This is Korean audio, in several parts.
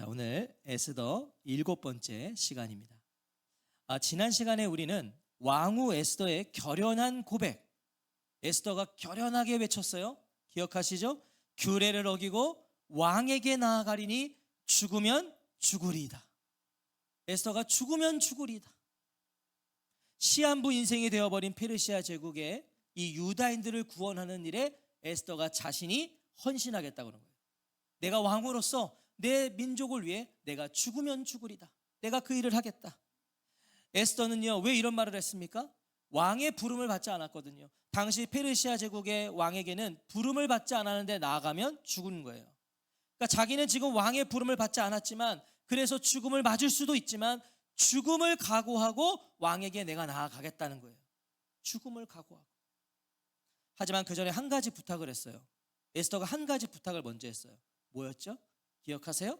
자, 오늘 에스더 7번째 시간입니다. 지난 시간에 우리는 왕후 에스더의 결연한 고백, 에스더가 결연하게 외쳤어요. 기억하시죠? 규례를 어기고 왕에게 나아가리니 죽으면 죽으리이다. 에스더가 죽으면 죽으리이다. 시한부 인생이 되어버린 페르시아 제국의 이 유다인들을 구원하는 일에 에스더가 자신이 헌신하겠다고 하는 거예요. 내가 왕으로서 내 민족을 위해 내가 죽으면 죽으리다. 내가 그 일을 하겠다. 에스더는요, 왜 이런 말을 했습니까? 왕의 부름을 받지 않았거든요. 당시 페르시아 제국의 왕에게는 부름을 받지 않았는데 나아가면 죽은 거예요. 그러니까 자기는 지금 왕의 부름을 받지 않았지만, 그래서 죽음을 맞을 수도 있지만 죽음을 각오하고 왕에게 내가 나아가겠다는 거예요. 죽음을 각오하고. 하지만 그 전에 한 가지 부탁을 했어요. 에스더가 한 가지 부탁을 먼저 했어요. 뭐였죠? 기억하세요?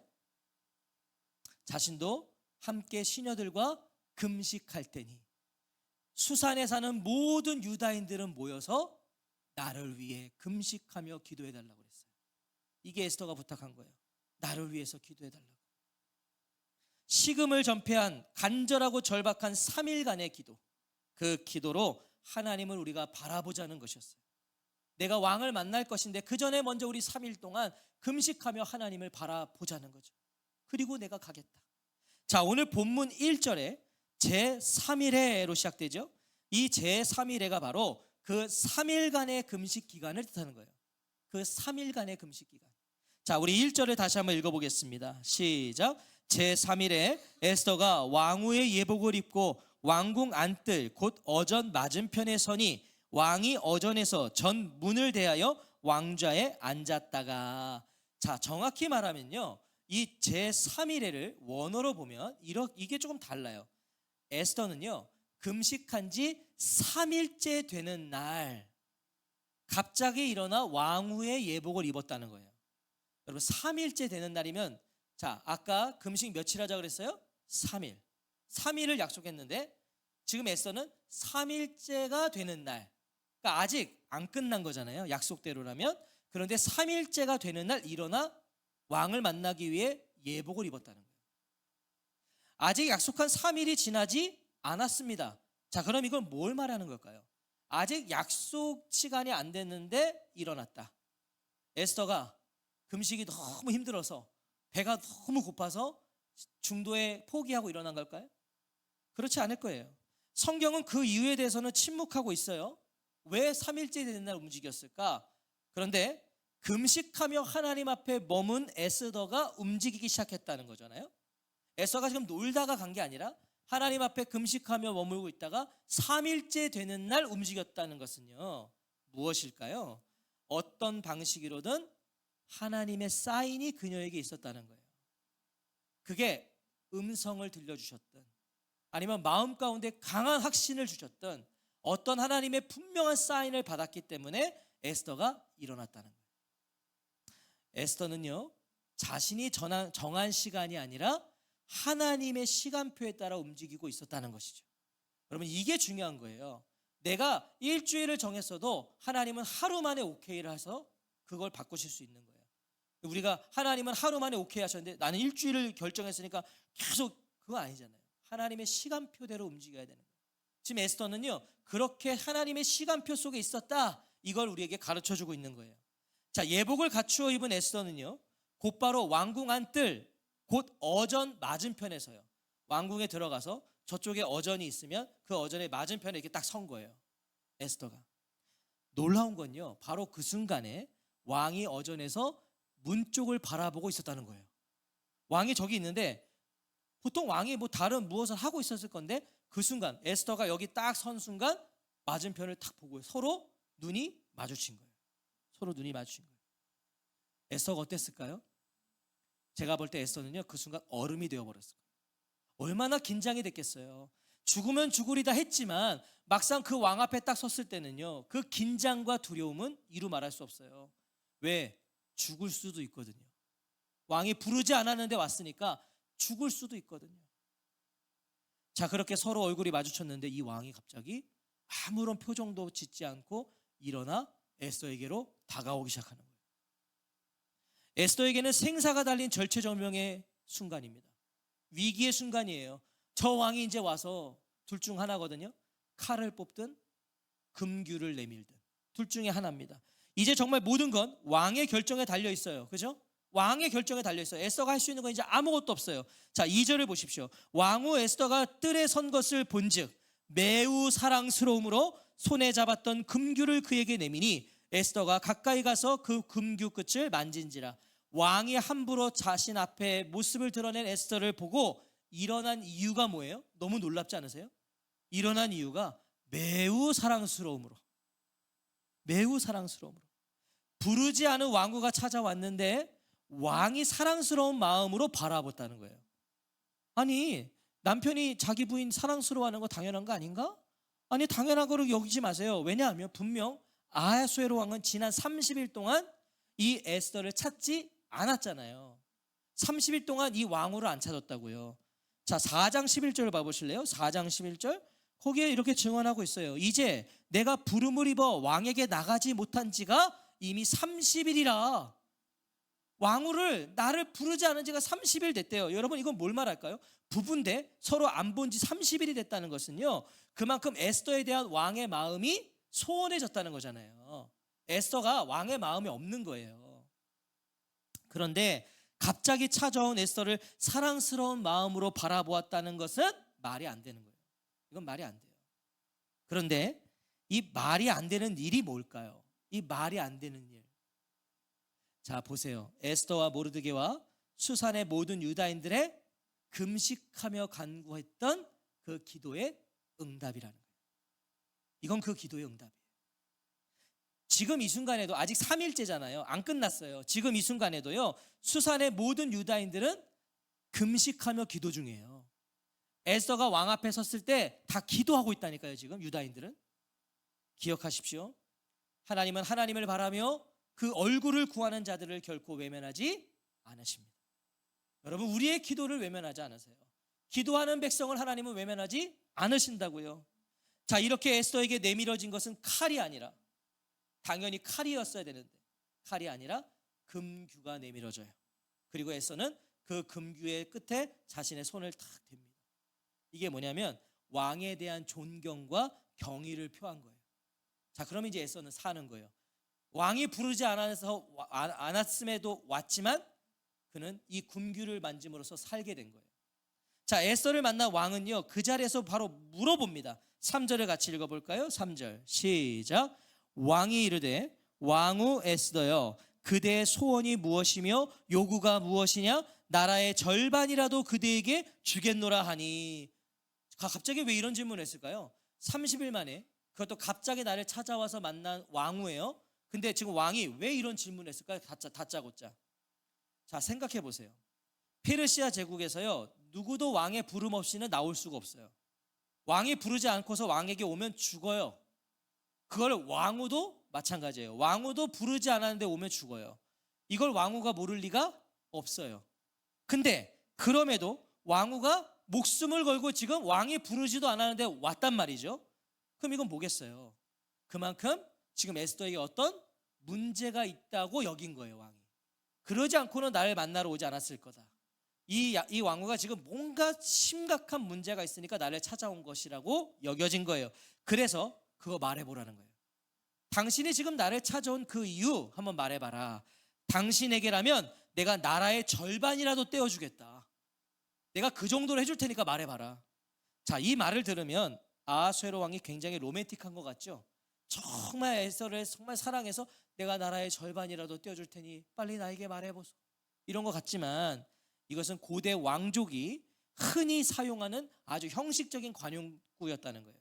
자신도 함께 시녀들과 금식할 테니 수산에 사는 모든 유다인들은 모여서 나를 위해 금식하며 기도해 달라고 했어요. 이게 에스더가 부탁한 거예요. 나를 위해서 기도해 달라고. 식음을 전폐한 간절하고 절박한 3일간의 기도, 그 기도로 하나님을 우리가 바라보자는 것이었어요. 내가 왕을 만날 것인데 그 전에 먼저 우리 3일 동안 금식하며 하나님을 바라보자는 거죠. 그리고 내가 가겠다. 자, 오늘 본문 1절에 제3일해로 시작되죠. 이 제3일해가 바로 그 3일간의 금식 기간을 뜻하는 거예요. 그 3일간의 금식 기간. 자, 우리 1절을 다시 한번 읽어보겠습니다. 시작. 제3일에 에스더가 왕후의 예복을 입고 왕궁 안뜰 곧 어전 맞은편에 서니 왕이 어전에서 전 문을 대하여 왕좌에 앉았다가. 자, 정확히 말하면요, 이 제3일해를 원어로 보면 이게 조금 달라요. 에스더는요, 금식한 지 3일째 되는 날 갑자기 일어나 왕후의 예복을 입었다는 거예요. 여러분, 3일째 되는 날이면, 자, 아까 금식 며칠 하자 그랬어요? 3일. 3일을 약속했는데 지금 에스더는 3일째가 되는 날, 그러니까 아직 안 끝난 거잖아요, 약속대로라면. 그런데 3일째가 되는 날 일어나 왕을 만나기 위해 예복을 입었다는 거예요. 아직 약속한 3일이 지나지 않았습니다. 자, 그럼 이건 뭘 말하는 걸까요? 아직 약속 시간이 안 됐는데 일어났다. 에스더가 금식이 너무 힘들어서, 배가 너무 고파서 중도에 포기하고 일어난 걸까요? 그렇지 않을 거예요. 성경은 그 이유에 대해서는 침묵하고 있어요. 왜 3일째 되는 날 움직였을까? 그런데 금식하며 하나님 앞에 머문 에스더가 움직이기 시작했다는 거잖아요. 에스더가 지금 놀다가 간 게 아니라 하나님 앞에 금식하며 머물고 있다가 3일째 되는 날 움직였다는 것은요, 무엇일까요? 어떤 방식으로든 하나님의 사인이 그녀에게 있었다는 거예요. 그게 음성을 들려주셨든 아니면 마음 가운데 강한 확신을 주셨든 어떤 하나님의 분명한 사인을 받았기 때문에 에스더가 일어났다는 거예요. 에스더는요, 자신이 정한 시간이 아니라 하나님의 시간표에 따라 움직이고 있었다는 것이죠. 여러분, 이게 중요한 거예요. 내가 일주일을 정했어도 하나님은 하루 만에 오케이를 해서 그걸 바꾸실 수 있는 거예요. 우리가 하나님은 하루 만에 오케이 하셨는데 나는 일주일을 결정했으니까 계속, 그거 아니잖아요. 하나님의 시간표대로 움직여야 되는 거예요. 지금 에스더는요, 그렇게 하나님의 시간표 속에 있었다, 이걸 우리에게 가르쳐주고 있는 거예요. 자, 예복을 갖추어 입은 에스더는요, 곧바로 왕궁 안뜰 곧 어전 맞은편에서요, 왕궁에 들어가서 저쪽에 어전이 있으면 그 어전의 맞은편에 이렇게 딱 선 거예요, 에스더가. 놀라운 건요, 바로 그 순간에 왕이 어전에서 문 쪽을 바라보고 있었다는 거예요. 왕이 저기 있는데 보통 왕이 뭐 다른 무엇을 하고 있었을 건데 그 순간 에스더가 여기 딱 선 순간 맞은편을 탁 보고 서로 눈이 마주친 거예요. 서로 눈이 마주친 거예요. 에스더가 어땠을까요? 제가 볼 때 에스더는요, 그 순간 얼음이 되어버렸을 거예요. 얼마나 긴장이 됐겠어요. 죽으면 죽으리다 했지만 막상 그 왕 앞에 딱 섰을 때는요, 그 긴장과 두려움은 이루 말할 수 없어요. 왜? 죽을 수도 있거든요. 왕이 부르지 않았는데 왔으니까 죽을 수도 있거든요. 자, 그렇게 서로 얼굴이 마주쳤는데 이 왕이 갑자기 아무런 표정도 짓지 않고 일어나 에스더에게로 다가오기 시작하는 거예요. 에스더에게는 생사가 달린 절체절명의 순간입니다. 위기의 순간이에요. 저 왕이 이제 와서 둘 중 하나거든요. 칼을 뽑든 금규를 내밀든 둘 중에 하나입니다. 이제 정말 모든 건 왕의 결정에 달려 있어요. 그죠? 왕의 결정에 달려 있어요. 에스더가 할 수 있는 건 이제 아무것도 없어요. 자, 2절을 보십시오. 왕후 에스더가 뜰에 선 것을 본즉 매우 사랑스러움으로 손에 잡았던 금규를 그에게 내미니 에스더가 가까이 가서 그 금규 끝을 만진지라. 왕이 함부로 자신 앞에 모습을 드러낸 에스더를 보고 일어난 이유가 뭐예요? 너무 놀랍지 않으세요? 일어난 이유가 매우 사랑스러움으로, 매우 사랑스러움으로. 부르지 않은 왕후가 찾아왔는데 왕이 사랑스러운 마음으로 바라봤다는 거예요. 아니, 남편이 자기 부인 사랑스러워하는 거 당연한 거 아닌가? 아니, 당연한 거로 여기지 마세요. 왜냐하면 분명 아하수에로 왕은 지난 30일 동안 이 에스더를 찾지 않았잖아요. 30일 동안 이 왕후를 안 찾았다고요. 자, 4장 11절을 봐보실래요? 4장 11절 거기에 이렇게 증언하고 있어요. 이제 내가 부름을 입어 왕에게 나가지 못한 지가 이미 30일이라. 왕후를 나를 부르지 않은 지가 30일 됐대요. 여러분, 이건 뭘 말할까요? 부부인데 서로 안 본 지 30일이 됐다는 것은요, 그만큼 에스더에 대한 왕의 마음이 소원해졌다는 거잖아요. 에스더가 왕의 마음이 없는 거예요. 그런데 갑자기 찾아온 에스더를 사랑스러운 마음으로 바라보았다는 것은 말이 안 되는 거예요. 이건 말이 안 돼요. 그런데 이 말이 안 되는 일이 뭘까요? 이 말이 안 되는 일. 자, 보세요. 에스더와 모르드게와 수산의 모든 유다인들의 금식하며 간구했던 그 기도의 응답이라는 거예요. 이건 그 기도의 응답이에요. 지금 이 순간에도 아직 3일째잖아요. 안 끝났어요. 지금 이 순간에도요, 수산의 모든 유다인들은 금식하며 기도 중이에요. 에스더가 왕 앞에 섰을 때 다 기도하고 있다니까요. 지금 유다인들은. 기억하십시오. 하나님은 하나님을 바라며 그 얼굴을 구하는 자들을 결코 외면하지 않으십니다. 여러분, 우리의 기도를 외면하지 않으세요. 기도하는 백성을 하나님은 외면하지 않으신다고요. 자, 이렇게 에스더에게 내밀어진 것은 칼이 아니라, 당연히 칼이었어야 되는데 칼이 아니라 금규가 내밀어져요. 그리고 에스더는 그 금규의 끝에 자신의 손을 탁 댑니다. 이게 뭐냐면 왕에 대한 존경과 경의를 표한 거예요. 자, 그럼 이제 에스더는 사는 거예요. 왕이 부르지 않았음에도 왔지만 그는 이 금규를 만짐으로써 살게 된 거예요. 자, 에스더를 만난 왕은요, 그 자리에서 바로 물어봅니다. 3절을 같이 읽어볼까요? 3절 시작. 왕이 이르되 왕후 에스더여, 그대의 소원이 무엇이며 요구가 무엇이냐? 나라의 절반이라도 그대에게 주겠노라 하니. 갑자기 왜 이런 질문을 했을까요? 30일 만에, 그것도 갑자기 나를 찾아와서 만난 왕후예요. 근데 지금 왕이 왜 이런 질문을 했을까요? 다짜고짜. 자, 생각해 보세요. 페르시아 제국에서요, 누구도 왕의 부름 없이는 나올 수가 없어요. 왕이 부르지 않고서 왕에게 오면 죽어요. 그걸 왕후도 마찬가지예요. 왕후도 부르지 않았는데 오면 죽어요. 이걸 왕후가 모를 리가 없어요. 근데 그럼에도 왕후가 목숨을 걸고 지금 왕이 부르지도 않았는데 왔단 말이죠. 그럼 이건 뭐겠어요? 그만큼 지금 에스더에게 어떤 문제가 있다고 여긴 거예요, 왕이. 그러지 않고는 나를 만나러 오지 않았을 거다. 이 왕후가 지금 뭔가 심각한 문제가 있으니까 나를 찾아온 것이라고 여겨진 거예요. 그래서 그거 말해보라는 거예요. 당신이 지금 나를 찾아온 그 이유 한번 말해봐라. 당신에게라면 내가 나라의 절반이라도 떼어주겠다. 내가 그 정도로 해줄 테니까 말해봐라. 자, 이 말을 들으면 아하수에로 왕이 굉장히 로맨틱한 것 같죠? 정말 에스더를 정말 사랑해서 내가 나라의 절반이라도 떼어줄 테니 빨리 나에게 말해보소, 이런 것 같지만 이것은 고대 왕족이 흔히 사용하는 아주 형식적인 관용구였다는 거예요.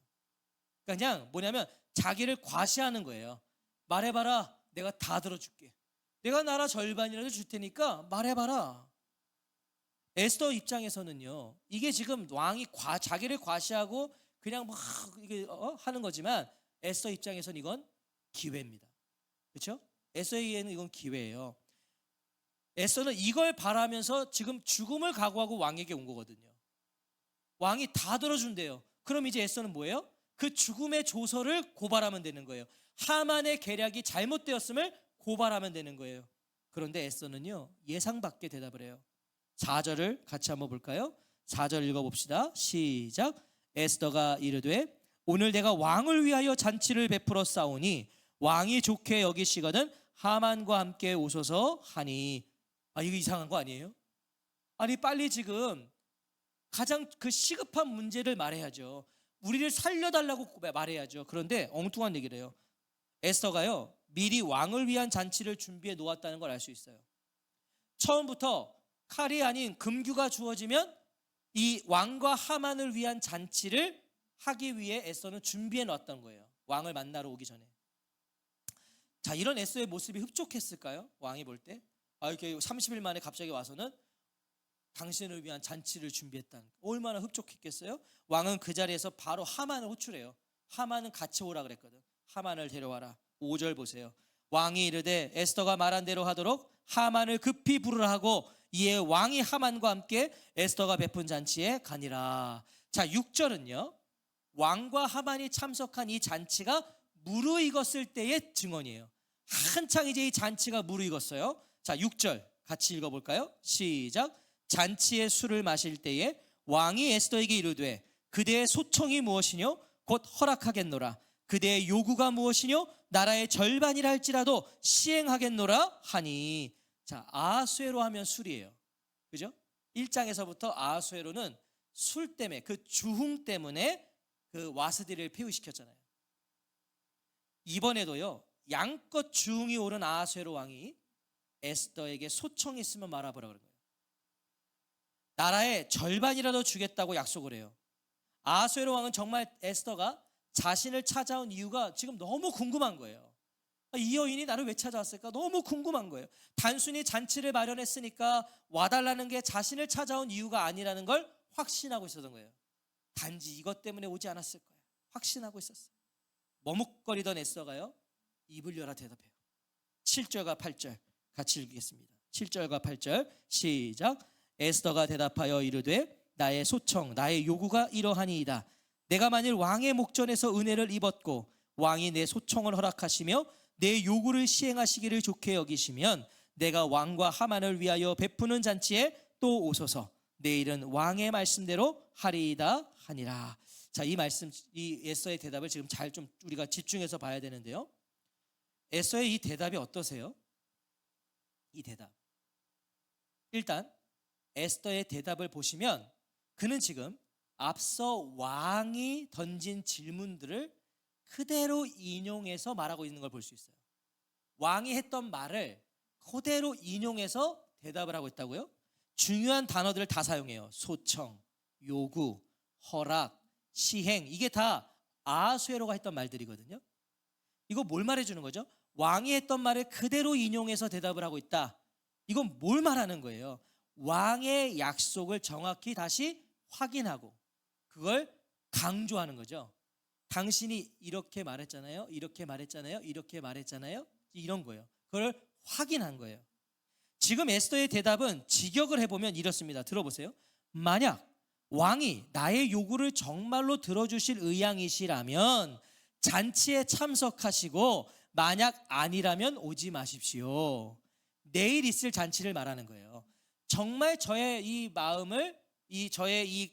그냥 뭐냐면 자기를 과시하는 거예요. 말해봐라, 내가 다 들어줄게. 내가 나라 절반이라도 줄 테니까 말해봐라. 에스더 입장에서는요, 이게 지금 왕이 자기를 과시하고 그냥 막 이게 하는 거지만 에스더 입장에서는 이건 기회입니다. 그렇죠? 에스더에게는 이건 기회예요. 에스더는 이걸 바라면서 지금 죽음을 각오하고 왕에게 온 거거든요. 왕이 다 들어준대요. 그럼 이제 에스더는 뭐예요? 그 죽음의 조서를 고발하면 되는 거예요. 하만의 계략이 잘못되었음을 고발하면 되는 거예요. 그런데 에스더는요, 예상 밖의 대답을 해요. 4절을 같이 한번 볼까요? 4절 읽어봅시다. 시작. 에스더가 이르되 오늘 내가 왕을 위하여 잔치를 베풀어 싸우니 왕이 좋게 여기시거든 하만과 함께 오소서 하니. 이거 이상한 거 아니에요? 아니 빨리 지금 가장 그 시급한 문제를 말해야죠. 우리를 살려달라고 말해야죠. 그런데 엉뚱한 얘기를 해요. 에스더가요 미리 왕을 위한 잔치를 준비해 놓았다는 걸 알 수 있어요. 처음부터 칼이 아닌 금규가 주어지면 이 왕과 하만을 위한 잔치를 하기 위해 에스더는 준비해 놨던 거예요. 왕을 만나러 오기 전에. 자, 이런 에스더의 모습이 흡족했을까요? 왕이 볼 때 이렇게 30일 만에 갑자기 와서는 당신을 위한 잔치를 준비했다는, 얼마나 흡족했겠어요? 왕은 그 자리에서 바로 하만을 호출해요. 하만은 같이 오라 그랬거든. 하만을 데려와라. 5절 보세요. 왕이 이르되 에스더가 말한 대로 하도록 하만을 급히 부르라 하고 이에 왕이 하만과 함께 에스더가 베푼 잔치에 가니라. 자, 6절은요 왕과 하만이 참석한 이 잔치가 무르익었을 때의 증언이에요. 한창 이제 이 잔치가 무르익었어요. 자, 6절 같이 읽어볼까요? 시작. 잔치의 술을 마실 때에 왕이 에스더에게 이르되 그대의 소청이 무엇이뇨? 곧 허락하겠노라. 그대의 요구가 무엇이뇨? 나라의 절반이라 할지라도 시행하겠노라 하니. 자, 아하수에로 하면 술이에요. 그죠? 1장에서부터 아하수에로는 술 때문에, 그 주흥 때문에 그 와스디를 폐위시켰잖아요. 이번에도요 양껏 주흥이 오른 아하수에로 왕이 에스더에게 소청이 있으면 말아보라 그런 거예요. 나라의 절반이라도 주겠다고 약속을 해요. 아하수에로 왕은 정말 에스더가 자신을 찾아온 이유가 지금 너무 궁금한 거예요. 이 여인이 나를 왜 찾아왔을까? 너무 궁금한 거예요. 단순히 잔치를 마련했으니까 와달라는 게 자신을 찾아온 이유가 아니라는 걸 확신하고 있었던 거예요. 단지 이것 때문에 오지 않았을 거예요. 확신하고 있었어요. 머뭇거리던 에스더가요 입을 열어 대답해요. 7절과 8절 같이 읽겠습니다. 7절과 8절 시작. 에스더가 대답하여 이르되 나의 소청 나의 요구가 이러하니이다. 내가 만일 왕의 목전에서 은혜를 입었고 왕이 내 소청을 허락하시며 내 요구를 시행하시기를 좋게 여기시면 내가 왕과 하만을 위하여 베푸는 잔치에 또 오소서. 내일은 왕의 말씀대로 하리이다 하니라. 자, 이 말씀, 이 에스더의 대답을 지금 잘 좀 우리가 집중해서 봐야 되는데요. 에스더의 이 대답이 어떠세요? 이 대답. 일단 에스더의 대답을 보시면 그는 지금 앞서 왕이 던진 질문들을 그대로 인용해서 말하고 있는 걸 볼 수 있어요. 왕이 했던 말을 그대로 인용해서 대답을 하고 있다고요? 중요한 단어들을 다 사용해요. 소청, 요구, 허락, 시행, 이게 다 아하수에로가 했던 말들이거든요. 이거 뭘 말해주는 거죠? 왕이 했던 말을 그대로 인용해서 대답을 하고 있다. 이건 뭘 말하는 거예요? 왕의 약속을 정확히 다시 확인하고 그걸 강조하는 거죠. 당신이 이렇게 말했잖아요. 이렇게 말했잖아요. 이렇게 말했잖아요. 이런 거예요. 그걸 확인한 거예요. 지금 에스더의 대답은 직역을 해보면 이렇습니다. 들어보세요. 만약 왕이 나의 요구를 정말로 들어주실 의향이시라면 잔치에 참석하시고 만약 아니라면 오지 마십시오. 내일 있을 잔치를 말하는 거예요. 정말 저의 이 마음을, 저의 이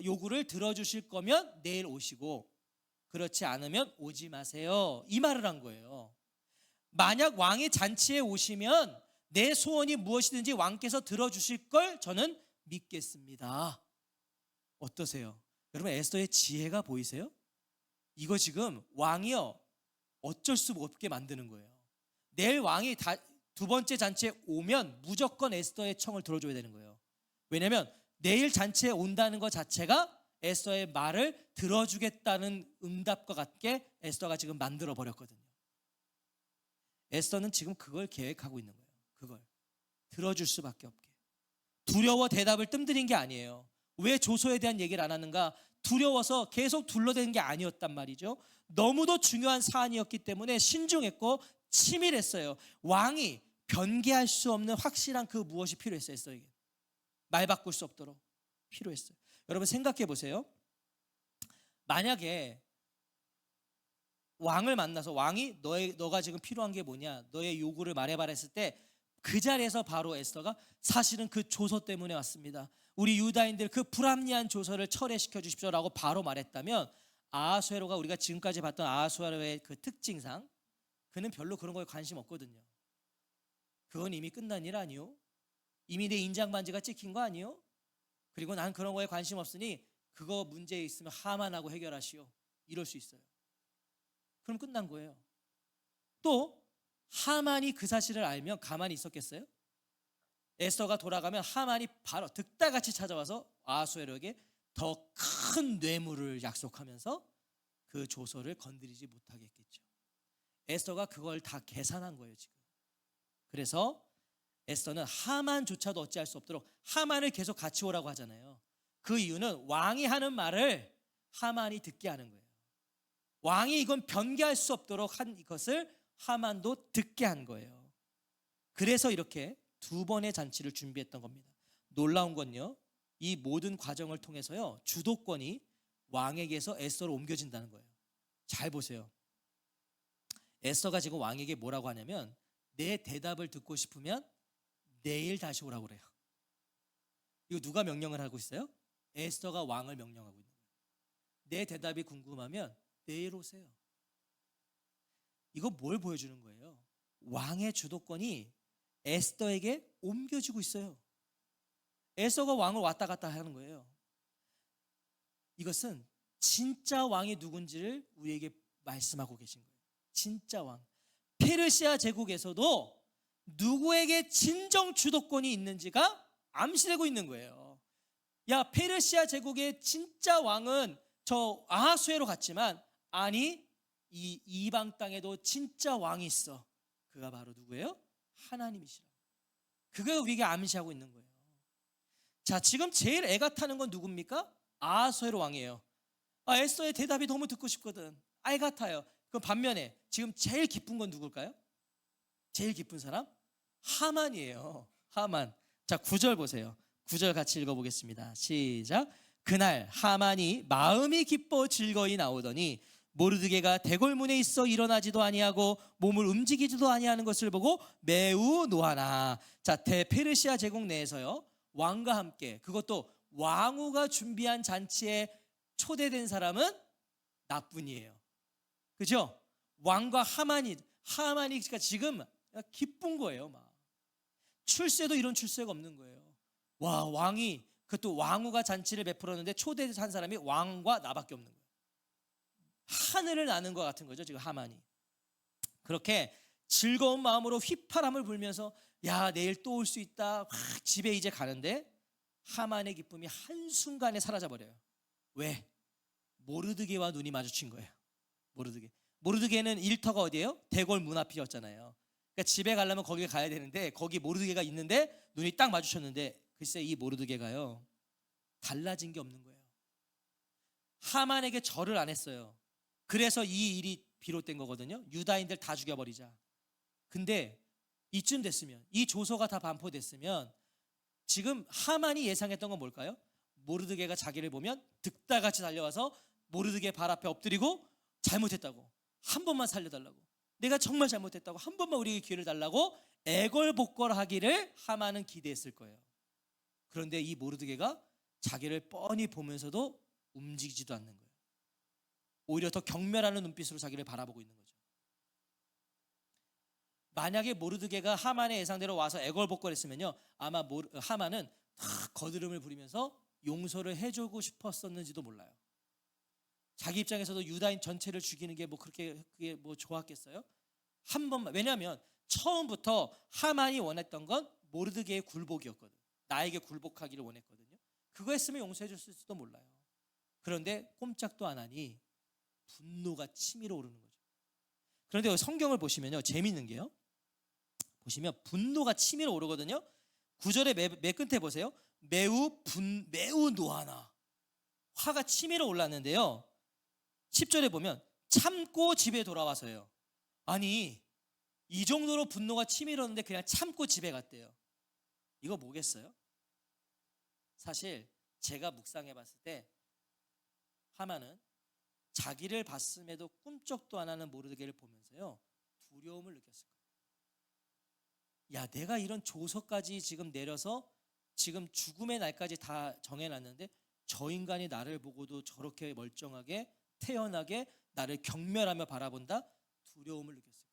요구를 들어주실 거면 내일 오시고 그렇지 않으면 오지 마세요. 이 말을 한 거예요. 만약 왕이 잔치에 오시면 내 소원이 무엇이든지 왕께서 들어주실 걸 저는 믿겠습니다. 어떠세요? 여러분 에스더의 지혜가 보이세요? 이거 지금 왕이요 어쩔 수 없게 만드는 거예요. 내일 왕이 두 번째 잔치에 오면 무조건 에스더의 청을 들어줘야 되는 거예요. 왜냐하면 내일 잔치에 온다는 것 자체가 에스더의 말을 들어주겠다는 응답과 같게 에스더가 지금 만들어 버렸거든요. 에스더는 지금 그걸 계획하고 있는 거예요. 그걸 들어줄 수밖에 없게. 두려워 대답을 뜸들인 게 아니에요. 왜 조소에 대한 얘기를 안 하는가? 두려워서 계속 둘러대는 게 아니었단 말이죠. 너무도 중요한 사안이었기 때문에 신중했고 치밀했어요. 왕이 변개할 수 없는 확실한 그 무엇이 필요했어요. 에스더에게 말 바꿀 수 없도록 필요했어요. 여러분 생각해 보세요. 만약에 왕을 만나서 왕이 너가 지금 필요한 게 뭐냐, 너의 요구를 말해봐라 했을 때 그 자리에서 바로 에스더가 사실은 그 조서 때문에 왔습니다. 우리 유다인들 그 불합리한 조서를 철회시켜 주십시오라고 바로 말했다면 아하수에로가 우리가 지금까지 봤던 아하수에로의 그 특징상 그는 별로 그런 거에 관심 없거든요. 그건 이미 끝난 일 아니요? 이미 내 인장 반지가 찍힌 거 아니요? 그리고 난 그런 거에 관심 없으니 그거 문제 있으면 하만하고 해결하시오. 이럴 수 있어요. 그럼 끝난 거예요. 또 하만이 그 사실을 알면 가만히 있었겠어요? 에스더가 돌아가면 하만이 바로 득달같이 찾아와서 아하수에로에게 더 큰 뇌물을 약속하면서 그 조서를 건드리지 못하게 했겠죠. 에스더가 그걸 다 계산한 거예요 지금. 그래서 에스더는 하만조차도 어찌할 수 없도록 하만을 계속 같이 오라고 하잖아요. 그 이유는 왕이 하는 말을 하만이 듣게 하는 거예요. 왕이 이건 변개할 수 없도록 한 것을 하만도 듣게 한 거예요. 그래서 이렇게 두 번의 잔치를 준비했던 겁니다. 놀라운 건요, 이 모든 과정을 통해서요 주도권이 왕에게서 에스더로 옮겨진다는 거예요. 잘 보세요. 에스더가 지금 왕에게 뭐라고 하냐면 내 대답을 듣고 싶으면 내일 다시 오라고 그래요. 이거 누가 명령을 하고 있어요? 에스더가 왕을 명령하고 있는 거예요. 내 대답이 궁금하면 내일 오세요. 이거 뭘 보여주는 거예요? 왕의 주도권이 에스더에게 옮겨지고 있어요. 에스더가 왕을 왔다 갔다 하는 거예요. 이것은 진짜 왕이 누군지를 우리에게 말씀하고 계신 거예요. 진짜 왕. 페르시아 제국에서도 누구에게 진정 주도권이 있는지가 암시되고 있는 거예요. 야, 페르시아 제국의 진짜 왕은 저 아하수에로 갔지만 아니, 이 이방 땅에도 진짜 왕이 있어. 그가 바로 누구예요? 하나님이시라. 그걸 우리에게 암시하고 있는 거예요. 자, 지금 제일 애가 타는 건 누굽니까? 아하수에로 왕이에요. 에스더의 대답이 너무 듣고 싶거든. 애가 타요. 그럼 반면에 지금 제일 기쁜 건 누굴까요? 제일 기쁜 사람? 하만이에요. 하만. 자, 9절 보세요. 9절 같이 읽어보겠습니다. 시작. 그날 하만이 마음이 기뻐 즐거이 나오더니 모르드게가 대궐문에 있어 일어나지도 아니하고 몸을 움직이지도 아니하는 것을 보고 매우 노하나. 자, 대페르시아 제국 내에서요 왕과 함께, 그것도 왕후가 준비한 잔치에 초대된 사람은 나뿐이에요. 그죠? 왕과 하만이 지금 기쁜 거예요. 막 출세도 이런 출세가 없는 거예요. 와, 왕이, 그것도 왕후가 잔치를 베풀었는데 초대한 사람이 왕과 나밖에 없는 거예요. 하늘을 나는 것 같은 거죠 지금 하만이. 그렇게 즐거운 마음으로 휘파람을 불면서 야, 내일 또 올 수 있다, 집에 이제 가는데 하만의 기쁨이 한순간에 사라져버려요. 왜? 모르드게와 눈이 마주친 거예요. 모르드게는 일터가 어디예요? 대궐 문 앞이었잖아요. 그러니까 집에 가려면 거기 가야 되는데 거기 모르드게가 있는데 눈이 딱 마주쳤는데 글쎄 이 모르드게가요 달라진 게 없는 거예요. 하만에게 절을 안 했어요. 그래서 이 일이 비롯된 거거든요. 유다인들 다 죽여버리자. 근데 이쯤 됐으면, 이 조서가 다 반포됐으면 지금 하만이 예상했던 건 뭘까요? 모르드게가 자기를 보면 득달같이 달려와서 모르드게 발 앞에 엎드리고 잘못했다고, 한 번만 살려달라고, 내가 정말 잘못했다고 한 번만 우리에게 기회를 달라고 애걸복걸하기를 하만은 기대했을 거예요. 그런데 이 모르드게가 자기를 뻔히 보면서도 움직이지도 않는 거예요. 오히려 더 경멸하는 눈빛으로 자기를 바라보고 있는 거죠. 만약에 모르드게가 하만의 예상대로 와서 애걸복걸했으면요 아마 하만은 거드름을 부리면서 용서를 해주고 싶었었는지도 몰라요. 자기 입장에서도 유다인 전체를 죽이는 게 그게 좋았겠어요? 한 번만. 왜냐하면 처음부터 하만이 원했던 건 모르드게의 굴복이었거든. 나에게 굴복하기를 원했거든요. 그거 했으면 용서해 줬을지도 몰라요. 그런데 꼼짝도 안 하니 분노가 치밀어 오르는 거죠. 그런데 성경을 보시면요 재밌는 게요, 보시면 분노가 치밀어 오르거든요. 9절의 맨 끝에 보세요. 매우 노하나. 화가 치밀어 올랐는데요 10절에 보면 참고 집에 돌아와서요. 아니, 이 정도로 분노가 치밀었는데 그냥 참고 집에 갔대요. 이거 뭐겠어요? 사실 제가 묵상해 봤을 때 하만은 자기를 봤음에도 꿈쩍도 안 하는 모르드게를 보면서요 두려움을 느꼈을 거예요. 야, 내가 이런 조서까지 지금 내려서 지금 죽음의 날까지 다 정해놨는데 저 인간이 나를 보고도 저렇게 멀쩡하게 태연하게 나를 경멸하며 바라본다? 두려움을 느꼈을 거예요.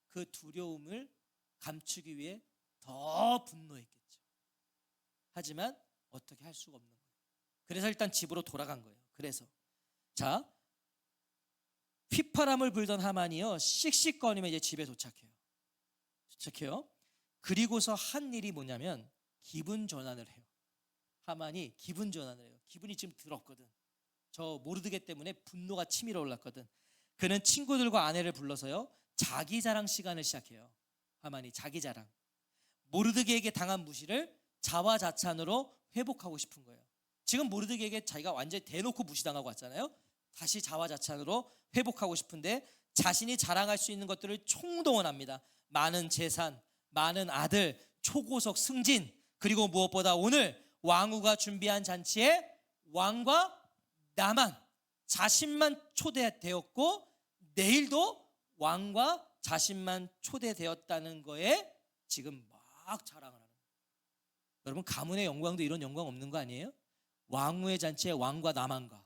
그 두려움을 감추기 위해 더 분노했겠죠. 하지만 어떻게 할 수가 없는 거예요. 그래서 일단 집으로 돌아간 거예요. 그래서 자, 휘파람을 불던 하만이요 씩씩거리며 이제 집에 도착해요. 그리고서 한 일이 뭐냐면 기분 전환을 해요. 하만이 기분 전환을 해요. 기분이 지금 들었거든. 저 모르드게 때문에 분노가 치밀어 올랐거든. 그는 친구들과 아내를 불러서요 자기 자랑 시간을 시작해요. 하만이 자기 자랑. 모르드게에게 당한 무시를 자화자찬으로 회복하고 싶은 거예요. 지금 모르드게에게 자기가 완전히 대놓고 무시당하고 왔잖아요. 다시 자화자찬으로 회복하고 싶은데 자신이 자랑할 수 있는 것들을 총동원합니다. 많은 재산, 많은 아들, 초고속 승진, 그리고 무엇보다 오늘 왕후가 준비한 잔치에 왕과 나만, 자신만 초대되었고 내일도 왕과 자신만 초대되었다는 거에 지금 막 자랑을 하는 거예요. 여러분, 가문의 영광도 이런 영광 없는 거 아니에요? 왕후의 잔치에 왕과 나만과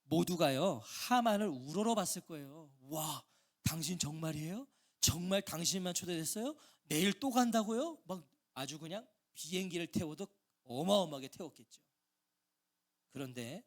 모두가요 하만을 우러러 봤을 거예요. 와, 당신 정말이에요? 정말 당신만 초대됐어요? 내일 또 간다고요? 막 아주 그냥 비행기를 태워도 어마어마하게 태웠겠죠. 그런데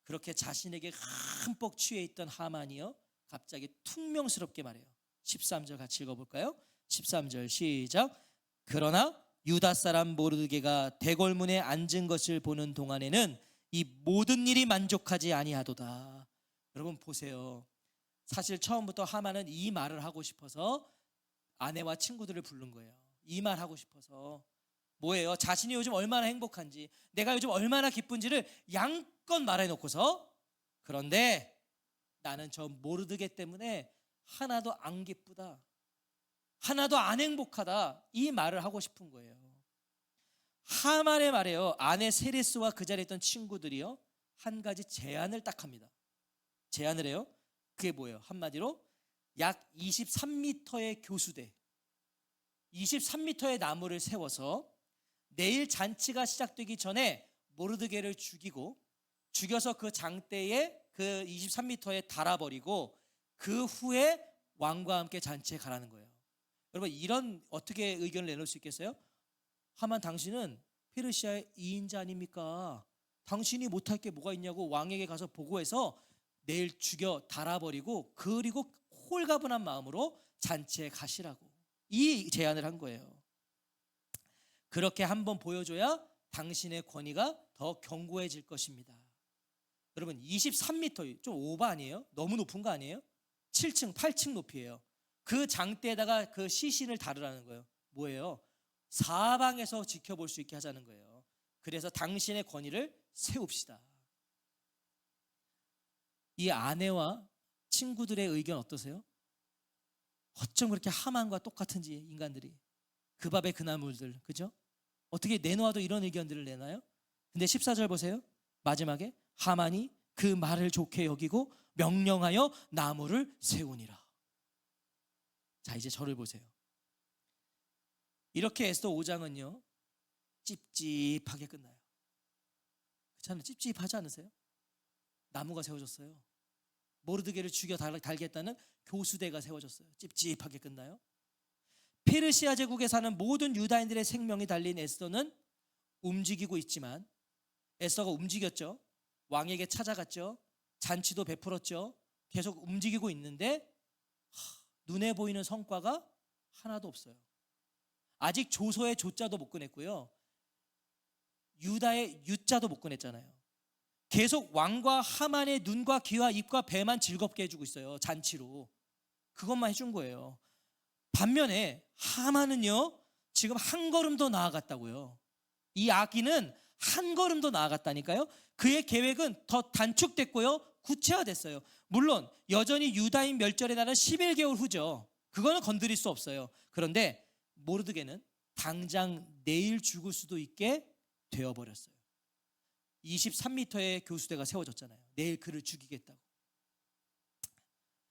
그렇게 자신에게 흠뻑 취해 있던 하만이요 갑자기 퉁명스럽게 말해요. 13절 같이 읽어볼까요? 13절 시작. 그러나 유다 사람 모르드게가 대궐문에 앉은 것을 보는 동안에는 이 모든 일이 만족하지 아니하도다. 여러분 보세요. 사실 처음부터 하만은 이 말을 하고 싶어서 아내와 친구들을 부른 거예요. 이 말 하고 싶어서. 뭐예요? 자신이 요즘 얼마나 행복한지, 내가 요즘 얼마나 기쁜지를 양껏 말해놓고서, 그런데 나는 저 모르드게 때문에 하나도 안 기쁘다, 하나도 안 행복하다, 이 말을 하고 싶은 거예요. 하만의 말에요 아내 세레스와 그 자리에 있던 친구들이요 한 가지 제안을 딱 합니다. 제안을 해요. 그게 뭐예요? 한마디로 약 23m의 교수대, 23m의 나무를 세워서 내일 잔치가 시작되기 전에 모르드게를 죽여서 그 장대에 그 23m에 달아버리고 그 후에 왕과 함께 잔치에 가라는 거예요. 여러분, 이런 어떻게 의견을 내놓을 수 있겠어요? 하만, 당신은 페르시아의 2인자 아닙니까? 당신이 못할 게 뭐가 있냐고 왕에게 가서 보고해서 내일 죽여 달아버리고 그리고 홀가분한 마음으로 잔치에 가시라고 이 제안을 한 거예요. 그렇게 한번 보여줘야 당신의 권위가 더 견고해질 것입니다. 여러분, 23m 좀 오버 아니에요? 너무 높은 거 아니에요? 7층 8층 높이에요. 그 장대에다가 그 시신을 다루라는 거예요. 뭐예요? 사방에서 지켜볼 수 있게 하자는 거예요. 그래서 당신의 권위를 세웁시다. 이 아내와 친구들의 의견 어떠세요? 어쩜 그렇게 하만과 똑같은지, 인간들이 그 밥의 그 나물들, 그죠? 어떻게 내놓아도 이런 의견들을 내나요? 근데 14절 보세요. 마지막에 하만이 그 말을 좋게 여기고 명령하여 나무를 세우니라. 자, 이제 저를 보세요. 이렇게 에스더 5장은요 찝찝하게 끝나요. 그렇잖아요. 찝찝하지 않으세요? 나무가 세워졌어요. 모르드게를 죽여 달겠다는 교수대가 세워졌어요. 찝찝하게 끝나요. 페르시아 제국에 사는 모든 유다인들의 생명이 달린 에스더는 움직이고 있지만, 에스더가 움직였죠. 왕에게 찾아갔죠. 잔치도 베풀었죠. 계속 움직이고 있는데 눈에 보이는 성과가 하나도 없어요. 아직 조서의 조자도 못 꺼냈고요, 유다의 유자도 못 꺼냈잖아요. 계속 왕과 하만의 눈과 귀와 입과 배만 즐겁게 해주고 있어요. 잔치로 그것만 해준 거예요. 반면에 하만은요 지금 한 걸음 더 나아갔다고요. 이 아기는 한 걸음 더 나아갔다니까요. 그의 계획은 더 단축됐고요, 구체화됐어요. 물론 여전히 유다인 멸절의 날은 11개월 후죠. 그거는 건드릴 수 없어요. 그런데 모르드게는 당장 내일 죽을 수도 있게 되어버렸어요. 23m의 교수대가 세워졌잖아요. 내일 그를 죽이겠다고.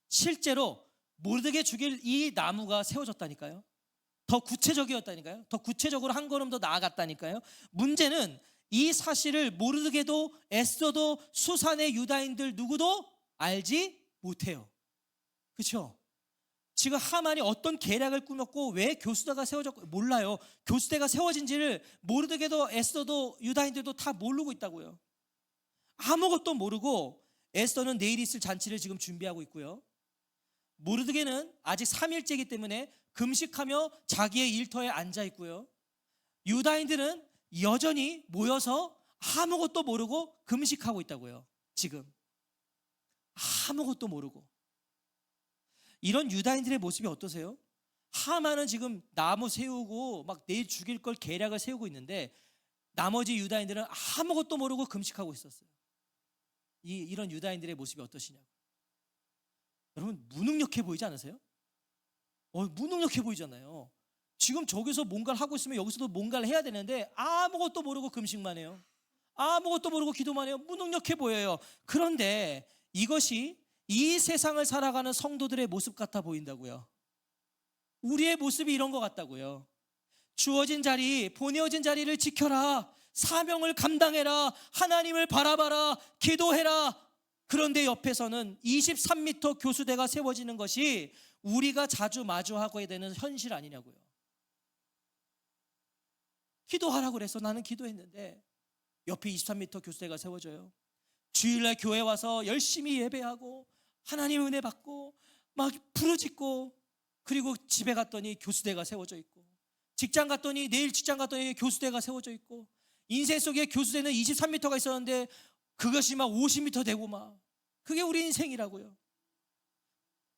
실제로 모르드게 죽일 이 나무가 세워졌다니까요. 더 구체적이었다니까요. 더 구체적으로 한 걸음 더 나아갔다니까요. 문제는 이 사실을 모르드게도 에스더도 수산의 유다인들 누구도 알지 못해요. 그렇죠? 지금 하만이 어떤 계략을 꾸몄고 왜 교수대가 세워졌고 몰라요. 교수대가 세워진지를 모르드게도 에스더도 유다인들도 다 모르고 있다고요. 아무것도 모르고 에스더는 내일 있을 잔치를 지금 준비하고 있고요. 모르드게는 아직 3일째이기 때문에 금식하며 자기의 일터에 앉아 있고요. 유다인들은 여전히 모여서 아무것도 모르고 금식하고 있다고요. 지금 아무것도 모르고. 이런 유다인들의 모습이 어떠세요? 하만은 지금 나무 세우고 막 내일 죽일 걸 계략을 세우고 있는데 나머지 유다인들은 아무것도 모르고 금식하고 있었어요. 이런 유다인들의 모습이 어떠시냐고. 여러분 무능력해 보이지 않으세요? 무능력해 보이잖아요. 지금 저기서 뭔가를 하고 있으면 여기서도 뭔가를 해야 되는데 아무것도 모르고 금식만 해요. 아무것도 모르고 기도만 해요. 무능력해 보여요. 그런데 이것이 이 세상을 살아가는 성도들의 모습 같아 보인다고요. 우리의 모습이 이런 것 같다고요. 주어진 자리, 보내어진 자리를 지켜라. 사명을 감당해라. 하나님을 바라봐라. 기도해라. 그런데 옆에서는 23m 교수대가 세워지는 것이 우리가 자주 마주하게 되는 현실 아니냐고요. 기도하라고 그래서 나는 기도했는데 옆에 23m 교수대가 세워져요. 주일날 교회 와서 열심히 예배하고 하나님 은혜 받고 막 부르짖고 그리고 집에 갔더니 교수대가 세워져 있고 직장 갔더니 내일 직장 갔더니 교수대가 세워져 있고 인생 속에 교수대는 23m가 있었는데 그것이 막 50m 되고 막 그게 우리 인생이라고요.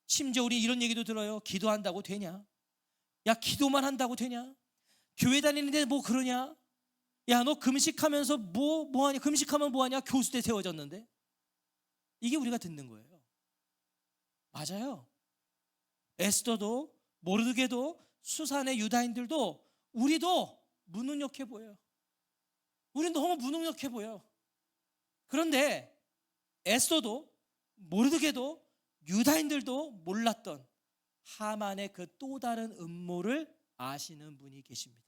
심지어 우리 이런 얘기도 들어요. 기도한다고 되냐? 야 기도만 한다고 되냐? 교회 다니는데 뭐 그러냐? 야 너 금식하면서 뭐하냐? 금식하면 뭐하냐? 교수대 세워졌는데 이게 우리가 듣는 거예요. 맞아요. 에스더도 모르드게도 수산의 유다인들도 우리도 무능력해 보여요. 우린 너무 무능력해 보여요. 그런데 에스더도 모르드게도 유다인들도 몰랐던 하만의 그 또 다른 음모를 아시는 분이 계십니다.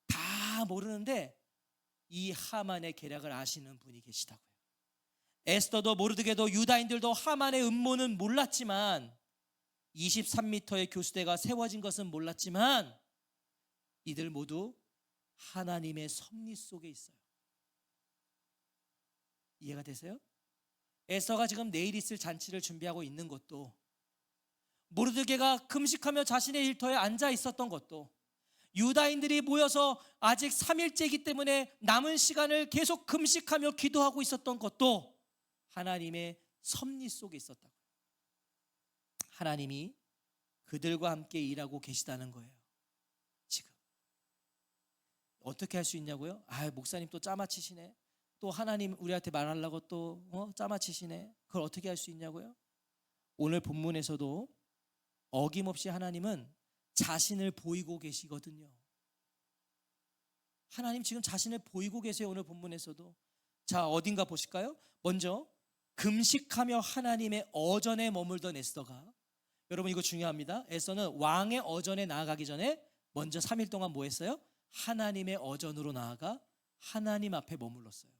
다 모르는데 이 하만의 계략을 아시는 분이 계시다고요. 에스더도 모르드게도 유다인들도 하만의 음모는 몰랐지만 23m의 교수대가 세워진 것은 몰랐지만 이들 모두 하나님의 섭리 속에 있어요. 이해가 되세요? 에스더가 지금 내일 있을 잔치를 준비하고 있는 것도 모르드게가 금식하며 자신의 일터에 앉아 있었던 것도 유다인들이 모여서 아직 3일째이기 때문에 남은 시간을 계속 금식하며 기도하고 있었던 것도 하나님의 섭리 속에 있었다고요. 하나님이 그들과 함께 일하고 계시다는 거예요. 지금 어떻게 할 수 있냐고요? 목사님 또 짜맞히시네. 또 하나님 우리한테 말하려고 또 짜맞히시네. 그걸 어떻게 할 수 있냐고요? 오늘 본문에서도 어김없이 하나님은 자신을 보이고 계시거든요. 하나님 지금 자신을 보이고 계세요. 오늘 본문에서도. 자, 어딘가 보실까요? 먼저 금식하며 하나님의 어전에 머물던 에스더가, 여러분 이거 중요합니다. 에스더는 왕의 어전에 나아가기 전에 먼저 3일 동안 뭐 했어요? 하나님의 어전으로 나아가 하나님 앞에 머물렀어요.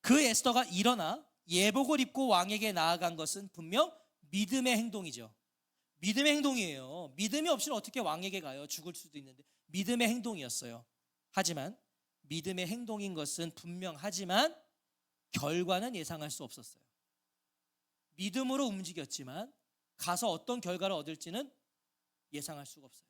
그 에스더가 일어나 예복을 입고 왕에게 나아간 것은 분명 믿음의 행동이죠. 믿음의 행동이에요. 믿음이 없이는 어떻게 왕에게 가요? 죽을 수도 있는데. 믿음의 행동이었어요. 하지만 믿음의 행동인 것은 분명하지만 결과는 예상할 수 없었어요. 믿음으로 움직였지만 가서 어떤 결과를 얻을지는 예상할 수가 없어요.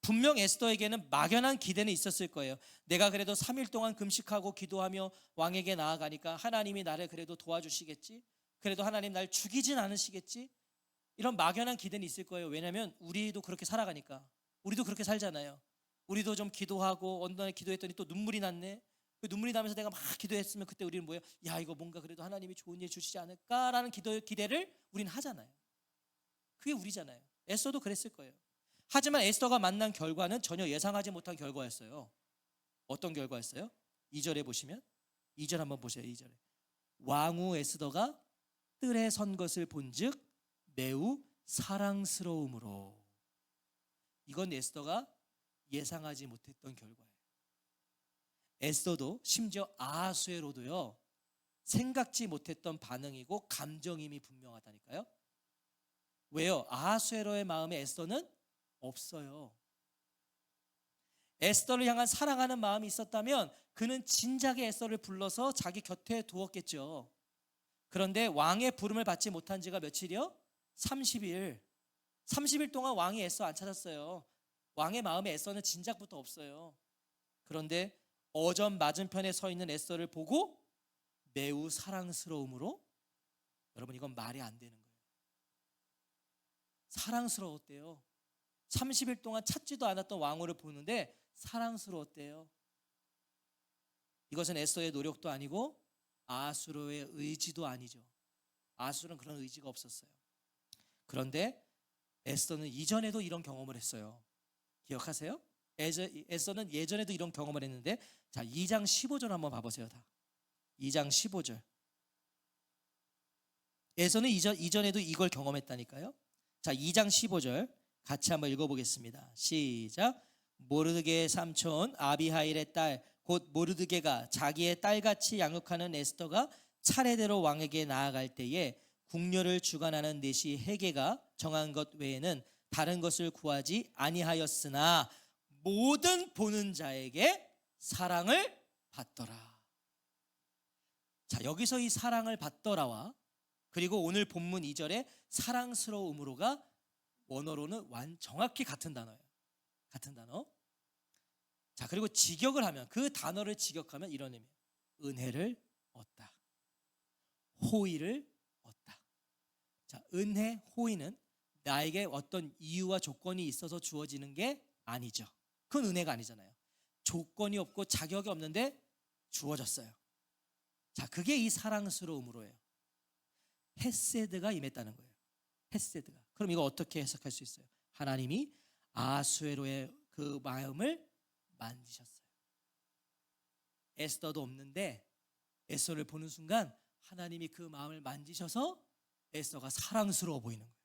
분명 에스더에게는 막연한 기대는 있었을 거예요. 내가 그래도 3일 동안 금식하고 기도하며 왕에게 나아가니까 하나님이 나를 그래도 도와주시겠지? 그래도 하나님 날 죽이진 않으시겠지? 이런 막연한 기대는 있을 거예요. 왜냐하면 우리도 그렇게 살아가니까. 우리도 그렇게 살잖아요. 우리도 좀 기도하고 어느 날 기도했더니 또 눈물이 났네. 그 눈물이 나면서 내가 막 기도했으면 그때 우리는 뭐예요? 야 이거 뭔가 그래도 하나님이 좋은 일 주시지 않을까라는 기대를 우리는 하잖아요. 그게 우리잖아요. 에스더도 그랬을 거예요. 하지만 에스더가 만난 결과는 전혀 예상하지 못한 결과였어요. 어떤 결과였어요? 2절에 보시면 2절 한번 보세요. 2절에 왕후 에스더가 뜰에 선 것을 본즉 매우 사랑스러움으로. 이건 에스더가 예상하지 못했던 결과예요. 에스더도 심지어 아하수에로도요 생각지 못했던 반응이고 감정임이 분명하다니까요. 왜요? 아하수에로의 마음에 에스더는 없어요. 에스더를 향한 사랑하는 마음이 있었다면 그는 진작에 에스더를 불러서 자기 곁에 두었겠죠. 그런데 왕의 부름을 받지 못한 지가 며칠이요? 30일. 30일 동안 왕이 에스더 안 찾았어요. 왕의 마음에 에스더는 진작부터 없어요. 그런데 어전 맞은편에 서 있는 에스더를 보고 매우 사랑스러움으로. 여러분, 이건 말이 안 되는 거예요. 사랑스러웠대요. 30일 동안 찾지도 않았던 왕후를 보는데 사랑스러웠대요. 이것은 에스더의 노력도 아니고 아하수에로의 의지도 아니죠. 아하수에로는 그런 의지가 없었어요. 그런데 에스더는 이전에도 이런 경험을 했어요. 기억하세요? 에스더는 예전에도 이런 경험을 했는데, 자, 2장 15절 한번 봐보세요. 다 2장 15절. 에스더는 이전에도 이걸 경험했다니까요. 자, 2장 15절 같이 한번 읽어보겠습니다. 시작. 모르드게의 삼촌 아비하일의 딸 곧 모르드게가 자기의 딸같이 양육하는 에스더가 차례대로 왕에게 나아갈 때에 궁녀를 주관하는 내시 헤게가 정한 것 외에는 다른 것을 구하지 아니하였으나 모든 보는 자에게 사랑을 받더라. 자, 여기서 이 사랑을 받더라와 그리고 오늘 본문 2절에 사랑스러움으로가 원어로는 정확히 같은 단어예요. 같은 단어. 자, 그리고 직역을 하면, 그 단어를 직역하면 이런 의미예요. 은혜를 얻다, 호의를 얻다. 자, 은혜, 호의는 나에게 어떤 이유와 조건이 있어서 주어지는 게 아니죠. 그건 은혜가 아니잖아요. 조건이 없고 자격이 없는데 주어졌어요. 자, 그게 이 사랑스러움으로예요. 헤세드가 임했다는 거예요. 헤세드가. 그럼 이거 어떻게 해석할 수 있어요? 하나님이 아하수에로의 그 마음을 만지셨어요. 에스더도 없는데 에스더를 보는 순간 하나님이 그 마음을 만지셔서 에스더가 사랑스러워 보이는 거예요.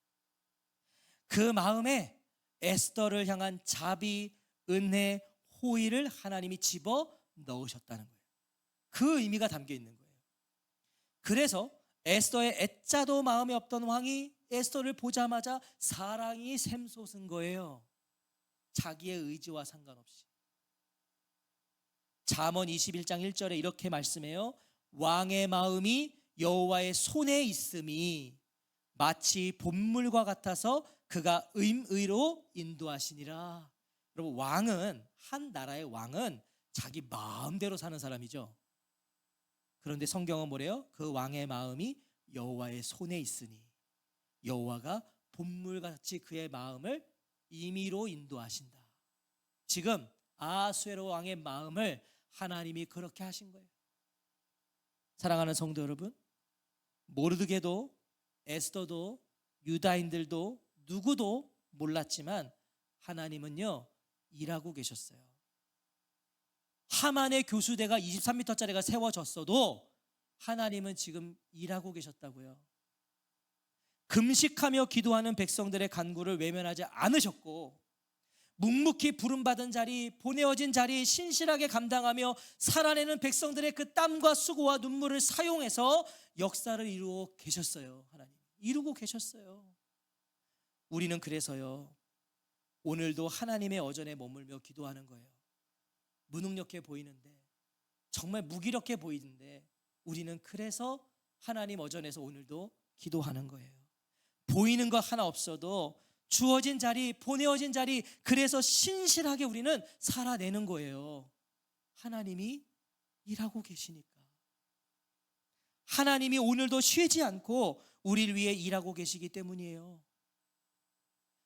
그 마음에 에스더를 향한 자비, 은혜, 호의를 하나님이 집어 넣으셨다는 거예요. 그 의미가 담겨 있는 거예요. 그래서 에스더의 애짜도 마음에 없던 왕이 에스더를 보자마자 사랑이 샘솟은 거예요. 자기의 의지와 상관없이. 잠언 21장 1절에 이렇게 말씀해요. 왕의 마음이 여호와의 손에 있음이 마치 봇물과 같아서 그가 의로 인도하시니라. 여러분, 왕은, 한 나라의 왕은 자기 마음대로 사는 사람이죠. 그런데 성경은 뭐래요? 그 왕의 마음이 여호와의 손에 있으니 여호와가 봇물같이 그의 마음을 임의로 인도하신다. 지금 아하수에로 왕의 마음을 하나님이 그렇게 하신 거예요. 사랑하는 성도 여러분, 모르드게도 에스더도 유다인들도 누구도 몰랐지만 하나님은요 일하고 계셨어요. 하만의 교수대가 23m짜리가 세워졌어도 하나님은 지금 일하고 계셨다고요. 금식하며 기도하는 백성들의 간구를 외면하지 않으셨고, 묵묵히 부름받은 자리, 보내어진 자리 신실하게 감당하며 살아내는 백성들의 그 땀과 수고와 눈물을 사용해서 역사를 이루어 계셨어요. 하나님 이루고 계셨어요. 우리는 그래서요 오늘도 하나님의 어전에 머물며 기도하는 거예요. 무능력해 보이는데, 정말 무기력해 보이는데 우리는 그래서 하나님 어전에서 오늘도 기도하는 거예요. 보이는 것 하나 없어도 주어진 자리, 보내어진 자리, 그래서 신실하게 우리는 살아내는 거예요. 하나님이 일하고 계시니까. 하나님이 오늘도 쉬지 않고 우리를 위해 일하고 계시기 때문이에요.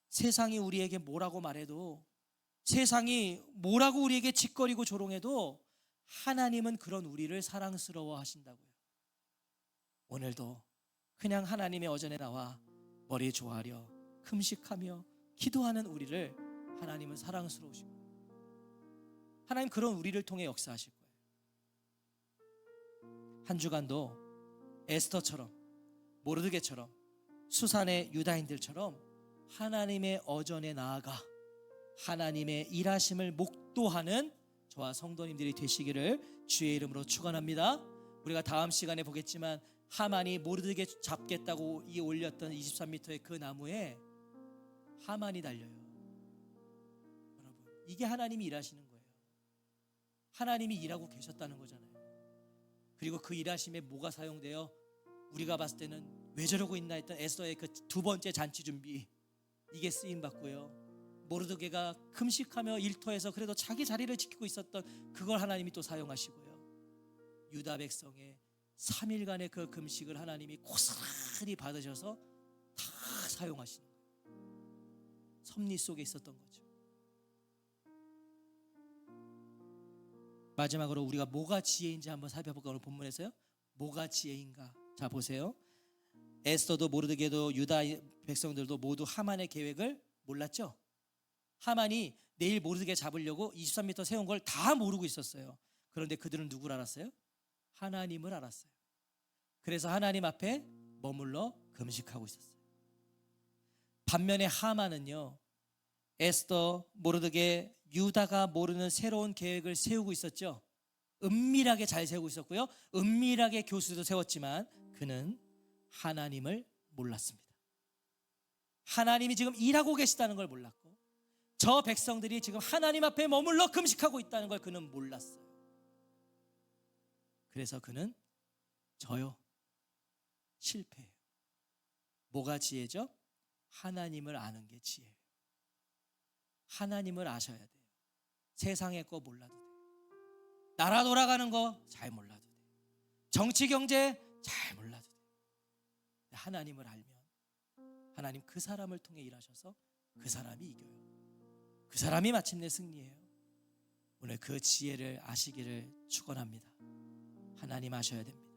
세상이 우리에게 뭐라고 말해도, 세상이 뭐라고 우리에게 짓거리고 조롱해도 하나님은 그런 우리를 사랑스러워 하신다고요. 오늘도 그냥 하나님의 어전에 나와 머리 조아려 금식하며 기도하는 우리를 하나님은 사랑스러우시고, 하나님 그런 우리를 통해 역사하실 거예요. 한 주간도 에스더처럼 모르드게처럼 수산의 유다인들처럼 하나님의 어전에 나아가 하나님의 일하심을 목도하는 저와 성도님들이 되시기를 주의 이름으로 축원합니다. 우리가 다음 시간에 보겠지만 하만이 모르드게 잡겠다고 이 올렸던 23m의 그 나무에 하만이 달려요. 여러분, 이게 하나님이 일하시는 거예요. 하나님이 일하고 계셨다는 거잖아요. 그리고 그 일하심에 뭐가 사용되어 우리가 봤을 때는 왜 저러고 있나 했던 에스더의 그 두 번째 잔치 준비, 이게 쓰임 받고요. 모르드게가 금식하며 일터에서 그래도 자기 자리를 지키고 있었던 그걸 하나님이 또 사용하시고요. 유다 백성의 3일간의 그 금식을 하나님이 고스란히 받으셔서 다 사용하시는 거예요. 섭리 속에 있었던 거죠. 마지막으로 우리가 뭐가 지혜인지 한번 살펴볼까? 오늘 본문에서요. 뭐가 지혜인가? 자, 보세요. 에스더도 모르드게도 유다 백성들도 모두 하만의 계획을 몰랐죠. 하만이 내일 모르드게 잡으려고 23m 세운 걸 다 모르고 있었어요. 그런데 그들은 누구를 알았어요? 하나님을 알았어요. 그래서 하나님 앞에 머물러 금식하고 있었어요. 반면에 하만은요, 에스더, 모르드게, 유다가 모르는 새로운 계획을 세우고 있었죠. 은밀하게 잘 세우고 있었고요, 은밀하게 교수도 세웠지만 그는 하나님을 몰랐습니다. 하나님이 지금 일하고 계시다는 걸 몰랐고, 저 백성들이 지금 하나님 앞에 머물러 금식하고 있다는 걸 그는 몰랐어요. 그래서 그는 저요, 실패해요. 뭐가 지혜죠? 하나님을 아는 게 지혜예요. 하나님을 아셔야 돼요. 세상의 거 몰라도 돼요. 나라 돌아가는 거 잘 몰라도 돼요. 정치 경제 잘 몰라도 돼요. 하나님을 알면 하나님 그 사람을 통해 일하셔서 그 사람이 이겨요. 그 사람이 마침내 승리해요. 오늘 그 지혜를 아시기를 축원합니다. 하나님 아셔야 됩니다.